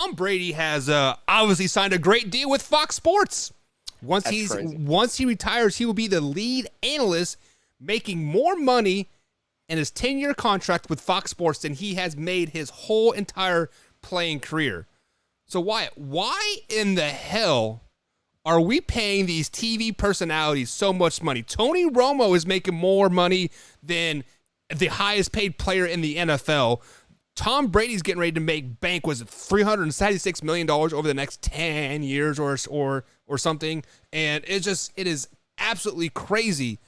Tom Brady has obviously signed a great deal with Fox Sports. Once he retires, he will be the lead analyst, making more money in his 10-year contract with Fox Sports than he has made his whole entire playing career. So why in the hell are we paying these TV personalities so much money? Tony Romo is making more money than the highest paid player in the NFL. Tom Brady's getting ready to make bank, was it $376 million over the next 10 years or something? And it is absolutely crazy.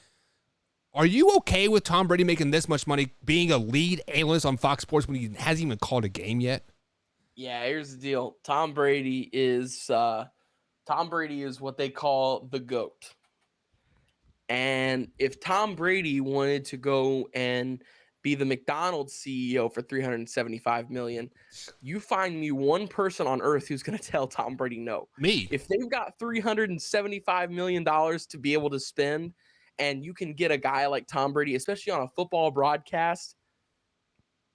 Are you okay with Tom Brady making this much money, being a lead analyst on Fox Sports when he hasn't even called a game yet? Yeah, here's the deal. Tom Brady is what they call the GOAT. And if Tom Brady wanted to go and be the McDonald's CEO for $375 million, you find me one person on earth who's going to tell Tom Brady no. Me. If they've got $375 million to be able to spend, and you can get a guy like Tom Brady, especially on a football broadcast,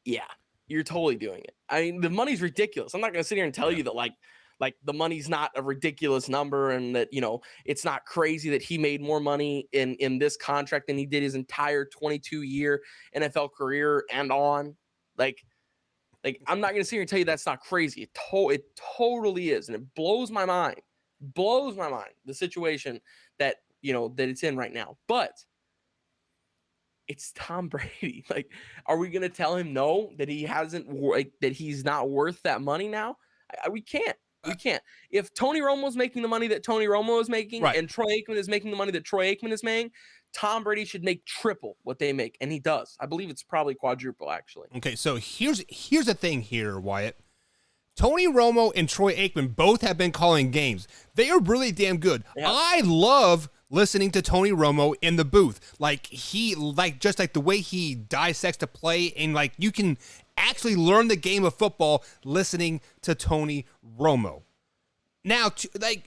yeah, you're totally doing it. I mean, the money's ridiculous. I'm not going to sit here and tell you that like the money's not a ridiculous number and that, it's not crazy that he made more money in this contract than he did his entire 22-year NFL career and on. Like I'm not going to sit here and tell you that's not crazy. It totally is. And it blows my mind. The situation that it's in right now. But it's Tom Brady. Like, are we going to tell him no, that that he's not worth that money now? We can't. We can't. If Tony Romo's making the money that Tony Romo is making, right, and Troy Aikman is making the money that Troy Aikman is making, Tom Brady should make triple what they make, and he does. I believe it's probably quadruple, actually. Okay, so here's the thing here, Wyatt. Tony Romo and Troy Aikman both have been calling games. They are really damn good. Yeah. I love listening to Tony Romo in the booth. Just the way he dissects the play, and you can actually learn the game of football listening to Tony Romo. Now,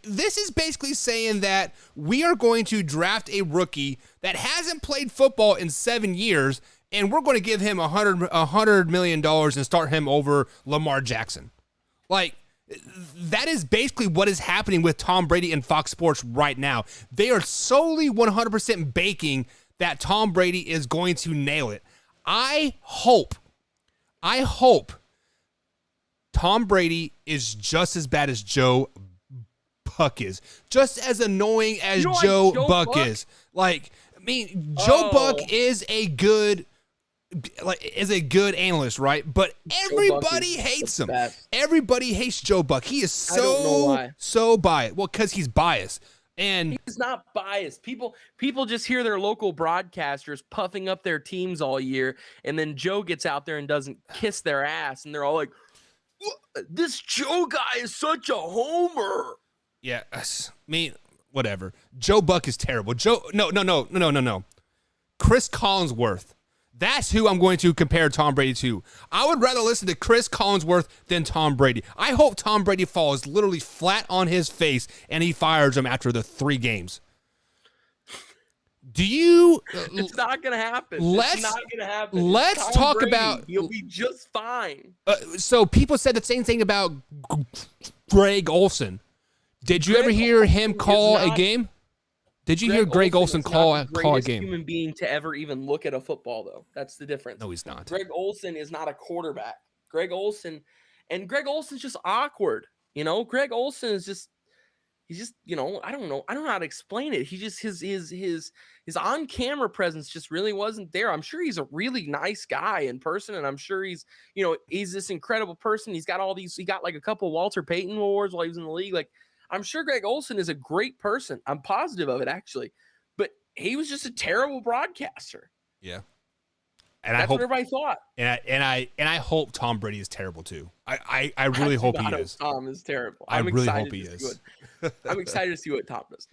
this is basically saying that we are going to draft a rookie that hasn't played football in 7 years, and we're going to give him $100 million and start him over Lamar Jackson. That is basically what is happening with Tom Brady and Fox Sports right now. They are solely 100% baking that Tom Brady is going to nail it. I hope Tom Brady is just as bad as Joe Buck is. Just as annoying as Joe Buck is. Joe Buck is a good analyst, right? But everybody hates him. Everybody hates Joe Buck. He is so biased. Well, because he's biased. And he's not biased. People just hear their local broadcasters puffing up their teams all year, and then Joe gets out there and doesn't kiss their ass, and they're all like, this Joe guy is such a homer. Yeah, whatever. Joe Buck is terrible. No. Chris Collinsworth. That's who I'm going to compare Tom Brady to. I would rather listen to Chris Collinsworth than Tom Brady. I hope Tom Brady falls literally flat on his face and he fires him after the 3 games. It's not going to happen. Let's talk Brady, about... He'll be just fine. So people said the same thing about Greg Olsen. Did you ever hear him call a game? Did you hear Greg Olsen call a game? Human being to ever even look at a football, though. That's the difference. No, he's not. Greg Olsen is not a quarterback. Greg Olsen's just awkward. Greg Olsen is just, I don't know how to explain it. He just, his on-camera presence just really wasn't there. I'm sure he's a really nice guy in person, and I'm sure he's this incredible person. He got a couple Walter Payton awards while he was in the league. I'm sure Greg Olsen is a great person. I'm positive of it, actually. But he was just a terrible broadcaster. Yeah. And that's what everybody thought. And I hope Tom Brady is terrible too. I really hope he is. Tom is terrible. I really hope he is. I'm excited to see what Tom does.